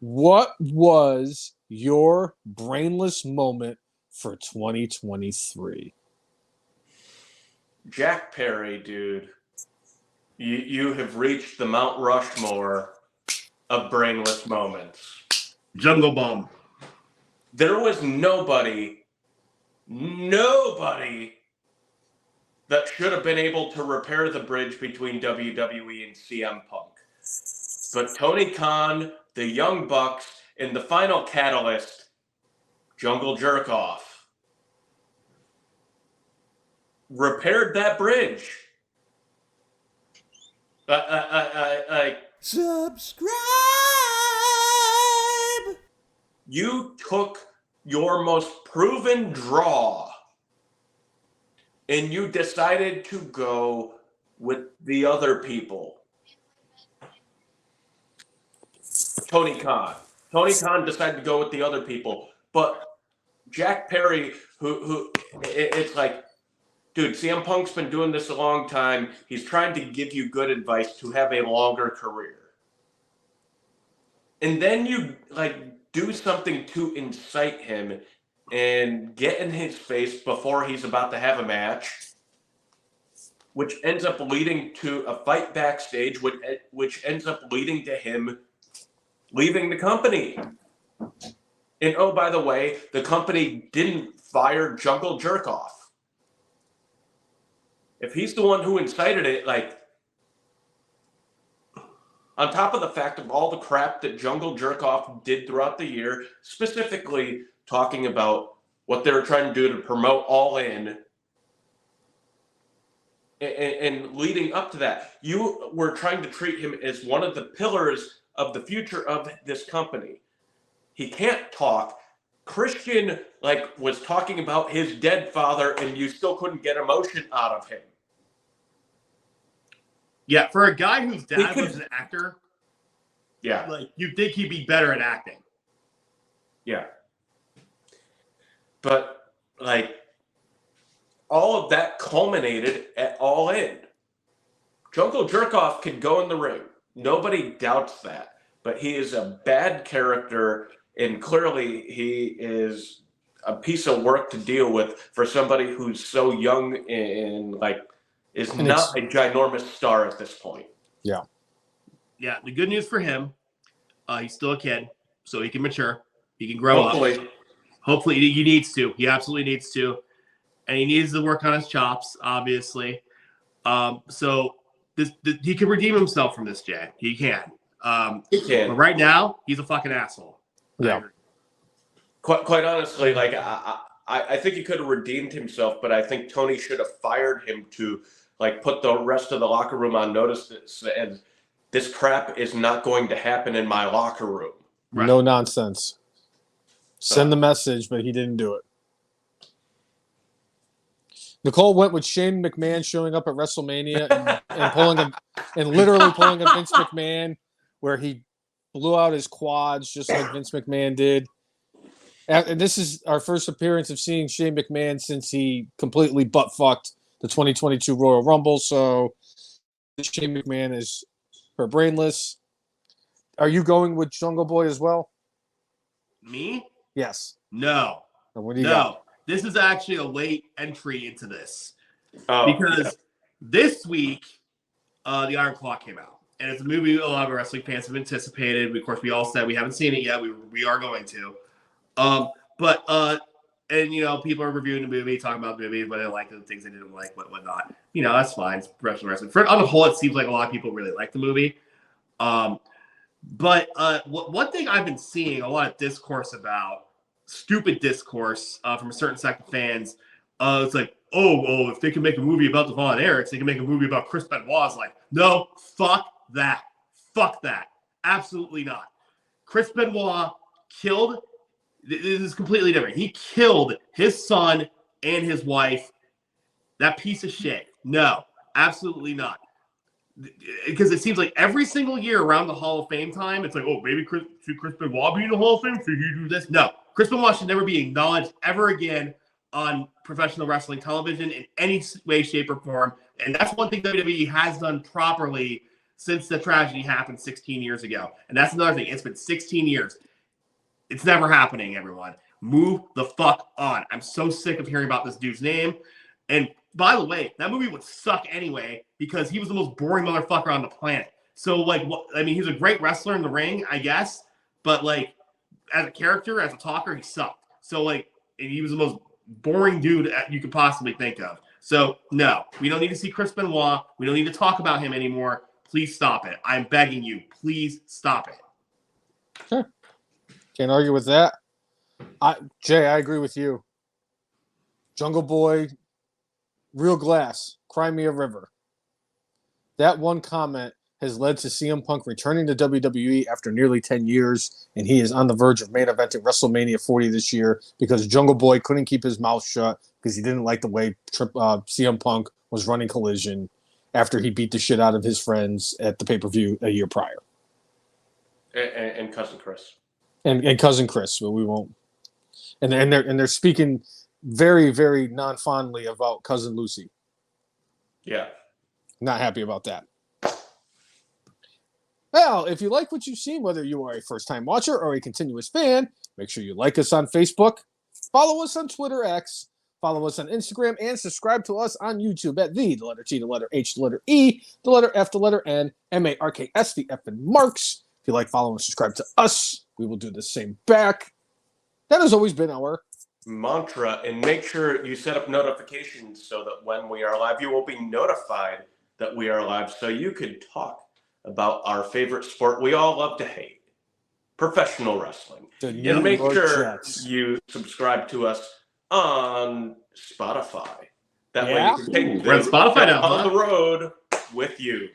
What was your brainless moment for 2023? Jack Perry, dude. You have reached the Mount Rushmore of brainless moments. Jungle Bomb. There was nobody that should have been able to repair the bridge between WWE and CM Punk. But Tony Khan, the Young Bucks, and the final catalyst, Jungle Jerkoff, repaired that bridge. Subscribe. You took your most proven draw and you decided to go with the other people. Tony Khan decided to go with the other people, but Jack Perry, who it's like, dude, CM Punk's been doing this a long time. He's trying to give you good advice to have a longer career. And then you do something to incite him and get in his face before he's about to have a match, which ends up leading to a fight backstage, which ends up leading to him leaving the company. And oh, by the way, the company didn't fire Jungle Jerkoff. If he's the one who incited it, on top of the fact of all the crap that Jungle Jerkoff did throughout the year, specifically talking about what they were trying to do to promote All In, and leading up to that, you were trying to treat him as one of the pillars of the future of this company. He can't talk. Christian was talking about his dead father, and you still couldn't get emotion out of him. Yeah, for a guy whose dad was an actor, yeah, you'd think he'd be better at acting. Yeah. But all of that culminated at All In. Jungle Jerkoff can go in the ring. Nobody doubts that. But he is a bad character, and clearly he is a piece of work to deal with for somebody who's so young and is not a ginormous star at this point. Yeah. Yeah, the good news for him, he's still a kid, so he can mature. He can grow up. Hopefully, he needs to. He absolutely needs to. And he needs to work on his chops, obviously. So he can redeem himself from this, Jay. He can. He can. But right now, he's a fucking asshole. Yeah. Quite honestly, I think he could have redeemed himself, but I think Tony should have fired him to put the rest of the locker room on notice that this crap is not going to happen in my locker room. Right. No nonsense. Send the message, but he didn't do it. Nicole went with Shane McMahon showing up at WrestleMania and literally pulling a Vince McMahon, where he blew out his quads just like Vince McMahon did. And this is our first appearance of seeing Shane McMahon since he completely butt-fucked the 2022 Royal Rumble. So Shane McMahon is for Brainless. Are you going with Jungle Boy as well? Me? Yes. No. What do you got? This is actually a late entry into this. Because this week, The Iron Claw came out. And it's a movie a lot of wrestling fans have anticipated. Of course, we all said we haven't seen it yet. We are going to. And people are reviewing the movie, talking about the movie, what they liked and the things they didn't like, whatnot. That's fine. It's professional wrestling. On the whole, it seems like a lot of people really like the movie. But one thing I've been seeing a lot of discourse about, stupid discourse from a certain sect of fans, it's like, if they can make a movie about the Von Erichs, they can make a movie about Chris Benoit. Like, no, fuck that. Fuck that. Absolutely not. Chris Benoit killed. This is completely different. He killed his son and his wife. That piece of shit. No, absolutely not. Because it seems like every single year around the Hall of Fame time, it's like, maybe should Chris Benoit be in the Hall of Fame? Should he do this? No. Chris Benoit should never be acknowledged ever again on professional wrestling television in any way, shape, or form. And that's one thing WWE has done properly since the tragedy happened 16 years ago. And that's another thing. It's been 16 years. It's never happening, everyone. Move the fuck on. I'm so sick of hearing about this dude's name. And by the way, that movie would suck anyway because he was the most boring motherfucker on the planet. So, like, I mean, he's a great wrestler in the ring, I guess. But, like, as a character, as a talker, he sucked. So, like, he was the most boring dude you could possibly think of. So, no, we don't need to see Chris Benoit. We don't need to talk about him anymore. Please stop it. I'm begging you. Please stop it. Sure. Can't argue with that. Jay, I agree with you. Jungle Boy, Real Glass, Cry Me a River. That one comment has led to CM Punk returning to WWE after nearly 10 years, and he is on the verge of main eventing WrestleMania 40 this year because Jungle Boy couldn't keep his mouth shut because he didn't like the way CM Punk was running Collision after he beat the shit out of his friends at the pay-per-view a year prior. And Cousin Chris. And Cousin Chris, but we won't. And they're speaking very, very non-fondly about Cousin Lucy. Yeah. Not happy about that. Well, if you like what you've seen, whether you are a first-time watcher or a continuous fan, make sure you like us on Facebook, follow us on Twitter X, follow us on Instagram, and subscribe to us on YouTube at the letter T, the letter H, the letter E, the letter F, the letter N, MARKS, the Fn Marks. If you like, follow and subscribe to us, we will do the same back. That has always been our mantra, and make sure you set up notifications so that when we are live, you will be notified that we are live so you can talk about our favorite sport we all love to hate, professional wrestling. And make sure you subscribe to us on Spotify. That way you can take we're on Spotify now, on the road with you.